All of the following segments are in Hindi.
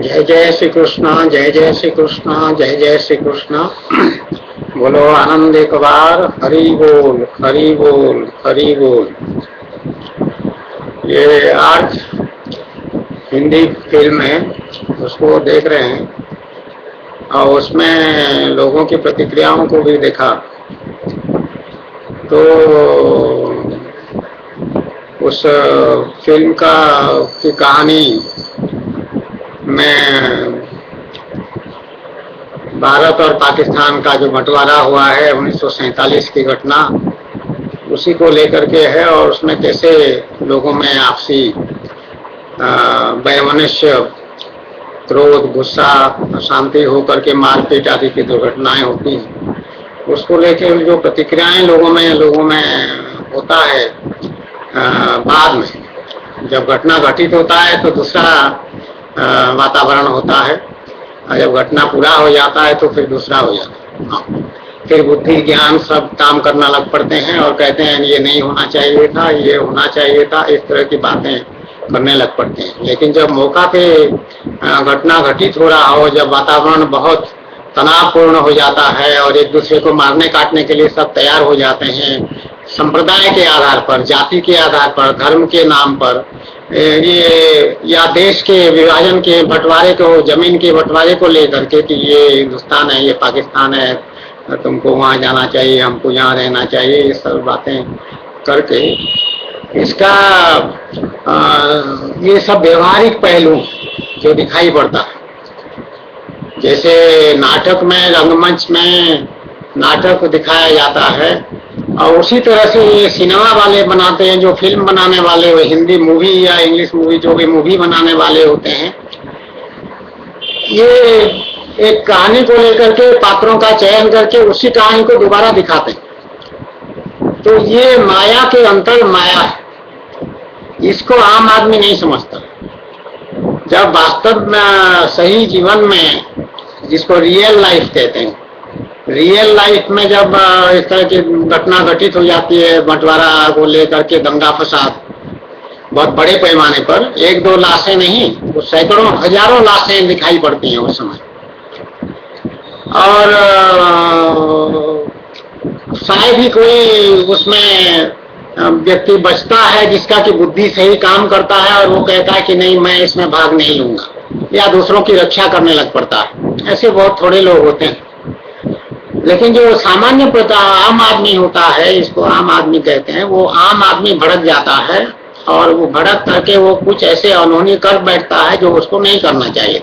जय जय श्री कृष्ण, जय जय श्री कृष्ण, जय जय श्री कृष्ण। बोलो आनंद एक बार, हरि बोल, हरि बोल, हरि बोल। ये आज हिंदी फिल्म है, उसको देख रहे हैं और उसमें लोगों की प्रतिक्रियाओं को भी देखा। तो उस फिल्म की कहानी में भारत और पाकिस्तान का जो बंटवारा हुआ है 1947 की घटना, उसी को लेकर के है। और उसमें कैसे लोगों में आपसी वैमनस्य, क्रोध, गुस्सा, अशांति होकर के मारपीट आदि की दुर्घटनाएं होती हैं, उसको लेकर जो प्रतिक्रियाएं लोगों में होता है। बाद में जब घटना घटित होता है तो दूसरा वातावरण होता है, और जब घटना पूरा हो जाता है तो फिर दूसरा हो जाता है। फिर बुद्धि ज्ञान सब काम करना लग पड़ते हैं और कहते हैं ये नहीं होना चाहिए था, ये होना चाहिए था, इस तरह की बातें करने लग पड़ते हैं। लेकिन जब मौका पे घटना घटित हो रहा हो, जब वातावरण बहुत तनावपूर्ण हो जाता है और एक दूसरे को मारने काटने के लिए सब तैयार हो जाते हैं, संप्रदाय के आधार पर, जाति के आधार पर, धर्म के नाम पर, ये या देश के विभाजन के बंटवारे को, जमीन के बंटवारे को लेकर के कि ये हिंदुस्तान है, ये पाकिस्तान है, तुमको वहां जाना चाहिए, हमको यहाँ रहना चाहिए, ये सब बातें करके इसका ये सब व्यवहारिक पहलू जो दिखाई पड़ता है। जैसे नाटक में, रंगमंच में नाटक दिखाया जाता है, और उसी तरह से ये सिनेमा वाले बनाते हैं, जो फिल्म बनाने वाले, वो हिंदी मूवी या इंग्लिश मूवी, जो भी मूवी बनाने वाले होते हैं, ये एक कहानी को लेकर के पात्रों का चयन करके उसी कहानी को दोबारा दिखाते हैं। तो ये माया के अंतर माया है, इसको आम आदमी नहीं समझता। जब वास्तव में सही जीवन में, जिसको रियल लाइफ कहते हैं, रियल लाइफ में जब इस तरह की घटना घटित हो जाती है, बंटवारा को लेकर के दंगा फसाद बहुत बड़े पैमाने पर, एक दो लाशें नहीं, वो सैकड़ों हजारों लाशें दिखाई पड़ती हैं उस समय। और शायद ही कोई उसमें व्यक्ति बचता है जिसका कि बुद्धि सही काम करता है और वो कहता है कि नहीं, मैं इसमें भाग नहीं लूंगा, या दूसरों की रक्षा करने लग पड़ता है। ऐसे बहुत थोड़े लोग होते हैं। लेकिन जो सामान्य आम आदमी होता है, इसको आम आदमी कहते हैं, वो आम आदमी भड़क जाता है और वो भड़क करके वो कुछ ऐसे अनहोनी कर बैठता है जो उसको नहीं करना चाहिए।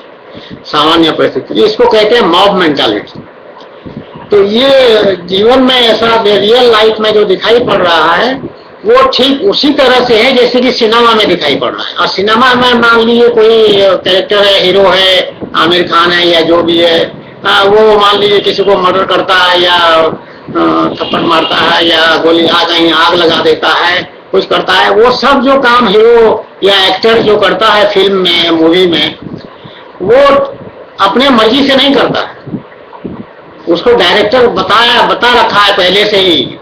सामान्य परिस्थिति, इसको कहते हैं मॉब मेंटालिटी। तो ये जीवन में ऐसा रियल लाइफ में जो दिखाई पड़ रहा है, वो ठीक उसी तरह से है जैसे कि सिनेमा में दिखाई पड़ रहा है। और सिनेमा में मान लीजिए कोई कैरेक्टर है, हीरो है, आमिर खान है या जो भी है, वो मान लीजिए किसी को मर्डर करता है या थप्पड़ मारता है या गोली कहीं आग लगा देता है, कुछ करता है। वो सब जो काम हीरो या एक्टर जो करता है फिल्म में, मूवी में, वो अपने मर्जी से नहीं करता है। उसको डायरेक्टर बता रखा है पहले से ही,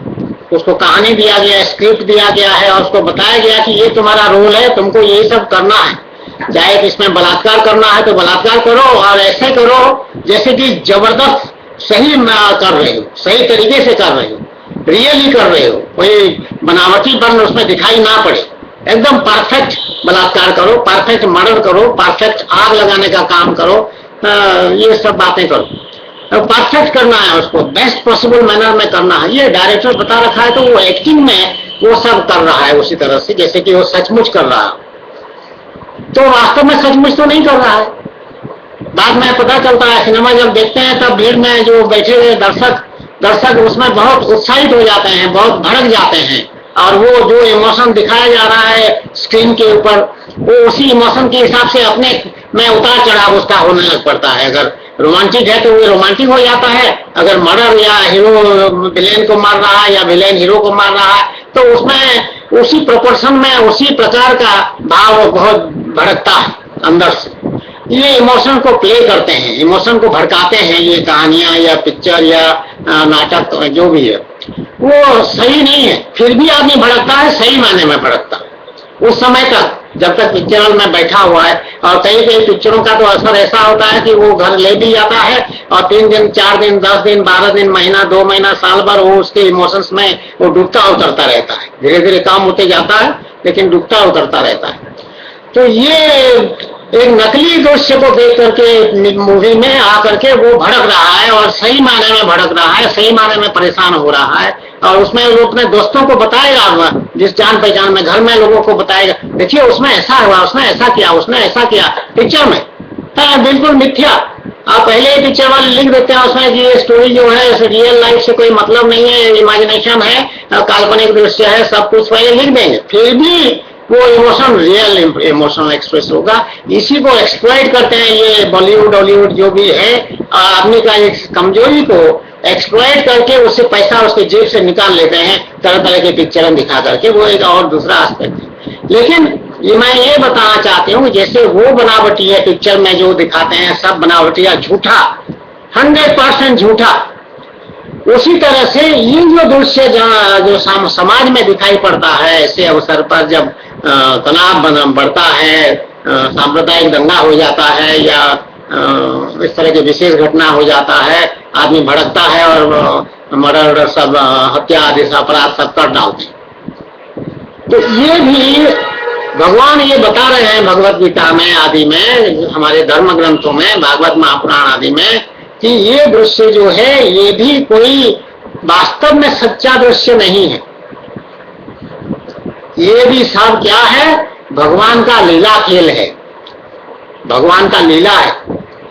उसको कहानी दिया गया है, स्क्रिप्ट दिया गया है और उसको बताया गया कि ये तुम्हारा रोल है, तुमको ये सब करना है। चाहे इसमें बलात्कार करना है तो बलात्कार करो, और ऐसे करो जैसे कि जबरदस्त सही कर रहे हो, सही तरीके से कर रहे हो, रियली कर रहे हो, कोई बनावटी बन उसमें दिखाई ना पड़े। एकदम परफेक्ट बलात्कार करो, परफेक्ट मर्डर करो, परफेक्ट आग लगाने का काम करो, ये सब बातें करो। परफेक्ट करना है, उसको बेस्ट पॉसिबल मैनर में करना है। ये डायरेक्टर बता रखा है, तो वो एक्टिंग में वो सब कर रहा है उसी तरह से जैसे कि वो सचमुच कर रहा है। तो वास्तव में सचमुच तो नहीं कर रहा है। बाद में पता चलता है, सिनेमा जब देखते हैं तब भीड़ में जो बैठे हुए दर्शक उसमें बहुत उत्साहित हो जाते हैं, बहुत भड़क जाते हैं, और वो जो इमोशन दिखाया जा रहा है स्क्रीन के ऊपर, वो उसी इमोशन के हिसाब से अपने में उतार चढ़ाव उसका होने लग पड़ता है। अगर रोमांटिक है तो वो रोमांटिक हो जाता है, अगर मर्डर या हीरो विलेन को मार रहा है या विलेन हीरो को मार रहा है, तो उसमें उसी प्रोपोर्शन में उसी प्रकार का भाव बहुत भड़कता है अंदर से। ये इमोशन को प्ले करते हैं, इमोशन को भड़काते हैं ये कहानियां या पिक्चर या नाटक जो भी है। वो सही नहीं है, फिर भी आदमी भड़कता है, सही मायने में भड़कता है। उस समय तक जब तक पिक्चर हॉल में बैठा हुआ है। और कई कई पिक्चरों का तो असर ऐसा होता है कि वो घर ले भी जाता है और 3 दिन 4 दिन 10 दिन 12 दिन महीना 2 महीना साल भर वो उसके इमोशंस में वो डूबता उतरता रहता है। धीरे धीरे काम होते जाता है लेकिन डूबता उतरता रहता है। तो ये एक नकली दृश्य को देख करके मूवी में आकर के वो भड़क रहा है और सही मायने में भड़क रहा है, सही मायने में परेशान हो रहा है। और उसमें वो अपने दोस्तों को बताएगा, जिस जान पहचान में घर में लोगों को बताएगा, देखिए उसमें ऐसा हुआ, उसने ऐसा किया, उसने ऐसा किया पिक्चर में। बिल्कुल मिथ्या। आप पहले ही पिक्चर वाले लिख देते हैं उसमें कि ये स्टोरी जो है रियल लाइफ से कोई मतलब नहीं है, इमेजिनेशन है, काल्पनिक दृश्य है, सब कुछ पहले लिख देंगे। फिर भी वो इमोशन रियल इमोशनल एक्सप्रेस होगा। इसी को एक्सप्लॉइट करते हैं ये बॉलीवुड हॉलीवुड जो भी है, आदमी का एक कमजोरी को एक्सप्लॉइट करके उससे पैसा उसके जेब से निकाल लेते हैं तरह तरह की पिक्चरें दिखा करके। वो एक और दूसरा एस्पेक्ट है। लेकिन ये मैं ये बताना चाहती हूँ जैसे वो बनावटी है पिक्चर में जो दिखाते हैं सब बनावटी या झूठा, 100% झूठा, उसी तरह से ये जो दृश्य जो समाज में दिखाई पड़ता है ऐसे अवसर पर जब तनाव बढ़ता है, सांप्रदायिक दंगा हो जाता है या इस तरह की विशेष घटना हो जाता है, आदमी भड़कता है और मर्डर सब हत्या आदि अपराध सब कर डालते हैं। तो ये भी भगवान ये बता रहे हैं भगवत गीता में आदि में, हमारे धर्म ग्रंथों में, भागवत महापुराण आदि में, कि ये दृश्य जो है ये भी कोई वास्तव में सच्चा दृश्य नहीं है। ये भी सब क्या है, भगवान का लीला खेल है, भगवान का लीला है,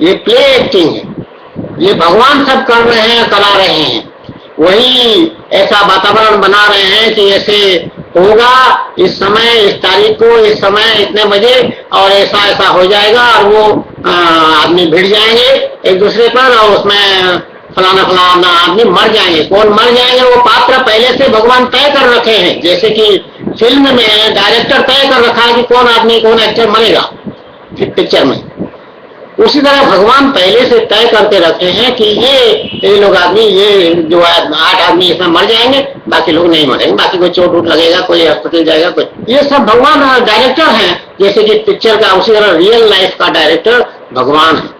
ये प्ले एक्टिंग है। ये भगवान सब कर रहे हैं, करा रहे हैं, वही ऐसा वातावरण बना रहे हैं कि ऐसे होगा इस समय, इस तारीख को, इस समय इतने बजे और ऐसा ऐसा हो जाएगा और वो आदमी भिड़ जाएंगे एक दूसरे पर और उसमें फलाना फलाना आदमी मर जाएंगे। कौन मर जाएंगे वो पात्र पहले से भगवान तय कर रखे हैं। जैसे कि फिल्म में डायरेक्टर तय कर रखा है कि कौन आदमी कौन एक्टर मरेगा पिक्चर में, उसी तरह भगवान पहले से तय करके रखे हैं कि ये लोग आदमी, ये जो 8 आदमी इसमें मर जाएंगे, बाकी लोग नहीं मरेंगे, बाकी कोई चोट उट लगेगा, कोई अस्पताल जाएगा, कोई, ये सब भगवान डायरेक्टर हैं। जैसे कि पिक्चर का उसी तरह रियल लाइफ का डायरेक्टर भगवान है।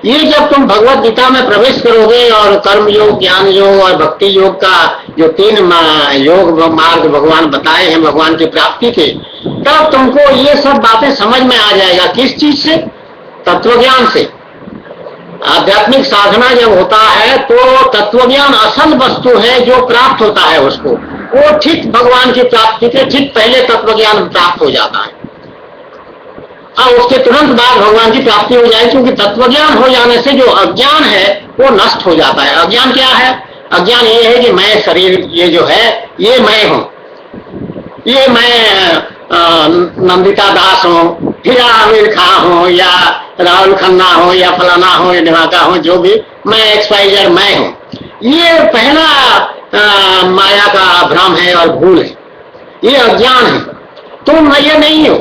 ये जब तुम भगवत गीता में प्रवेश करोगे और कर्म योग, ज्ञान योग और भक्ति योग का जो 3 योग मार्ग भगवान बताए हैं भगवान की प्राप्ति के, तब तुमको ये सब बातें समझ में आ जाएगा। किस चीज से? तत्वज्ञान से। आध्यात्मिक साधना जब होता है तो तत्वज्ञान असल वस्तु है जो प्राप्त होता है उसको, वो ठीक भगवान की प्राप्ति के ठीक पहले तत्वज्ञान प्राप्त हो जाता है और उसके तुरंत बाद भगवान की प्राप्ति हो जाएगी। क्योंकि तत्वज्ञान हो जाने से जो अज्ञान है वो नष्ट हो जाता है। अज्ञान क्या है? अज्ञान ये है कि मैं शरीर, ये जो है ये मैं हूं, ये मैं नंदिता दास हूं, हीरा आमिर खां हूं या राहुल खन्ना हो या फलाना हो या ढिमाका हो, जो भी मैं एक्सपाइजर मैं हूं। ये पहला माया का भ्रम है और भूल है, ये अज्ञान है। तुम ये नहीं हो,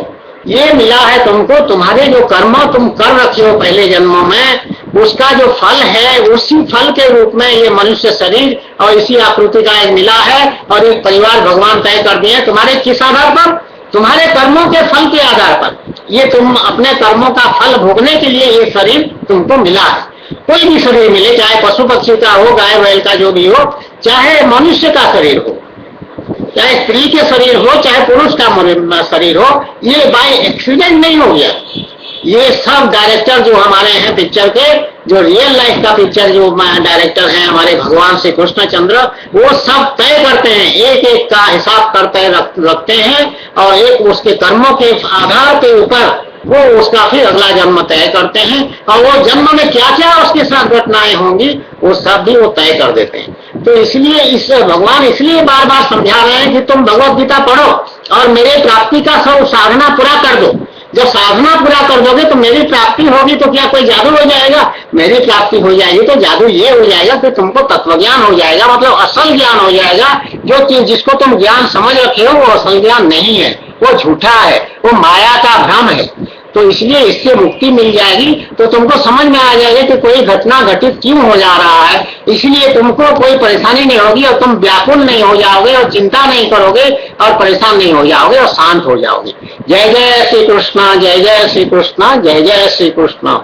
ये मिला है तुमको, तुम्हारे जो कर्म तुम कर रखे हो पहले जन्मों में, उसका जो फल है उसी फल के रूप में ये मनुष्य शरीर और इसी आकृति का एक मिला है और एक परिवार भगवान तय कर दिए। तुम्हारे किस आधार पर? तुम्हारे कर्मों के फल के आधार पर। ये तुम अपने कर्मों का फल भोगने के लिए ये शरीर तुमको मिला है। कोई भी शरीर मिले, चाहे पशु पक्षी का हो, गाय बैल का जो भी हो, चाहे मनुष्य का शरीर हो, चाहे स्त्री के शरीर हो, चाहे पुरुष का शरीर हो, ये बाय एक्सीडेंट नहीं हो गया। ये सब डायरेक्टर जो हमारे हैं पिक्चर के, जो रियल लाइफ का पिक्चर जो डायरेक्टर हैं हमारे भगवान श्री कृष्ण चंद्र, वो सब तय करते हैं, एक एक का हिसाब करते रखते हैं और एक उसके कर्मों के आधार के ऊपर वो उसका फिर अगला जन्म तय करते हैं और वो जन्म में क्या क्या उसके साथ घटनाएं होंगी वो सब भी वो तय कर देते हैं। तो इसलिए इस भगवान इसलिए बार बार समझा रहे हैं कि तुम भगवत गीता पढ़ो और मेरे प्राप्ति का सब साधना पूरा कर दो। जब साधना पूरा कर दोगे तो मेरी प्राप्ति होगी, तो क्या कोई जादू हो जाएगा? मेरी प्राप्ति हो जाएगी तो जादू ये हो जाएगा कि तुमको तत्वज्ञान हो जाएगा, मतलब असल ज्ञान हो जाएगा। जो चीज जिसको तुम ज्ञान समझ रखे हो वो असल ज्ञान नहीं है, वो झूठा है, वो माया का भ्रम है। तो इसलिए इससे मुक्ति मिल जाएगी। तो तुमको समझ में आ जाएगा कि कोई घटना घटित क्यों हो जा रहा है, इसलिए तुमको कोई परेशानी नहीं होगी और तुम व्याकुल नहीं हो जाओगे और चिंता नहीं करोगे और परेशान नहीं हो जाओगे और शांत हो जाओगे। जय जय श्री कृष्ण, जय जय श्री कृष्ण, जय जय श्री कृष्ण।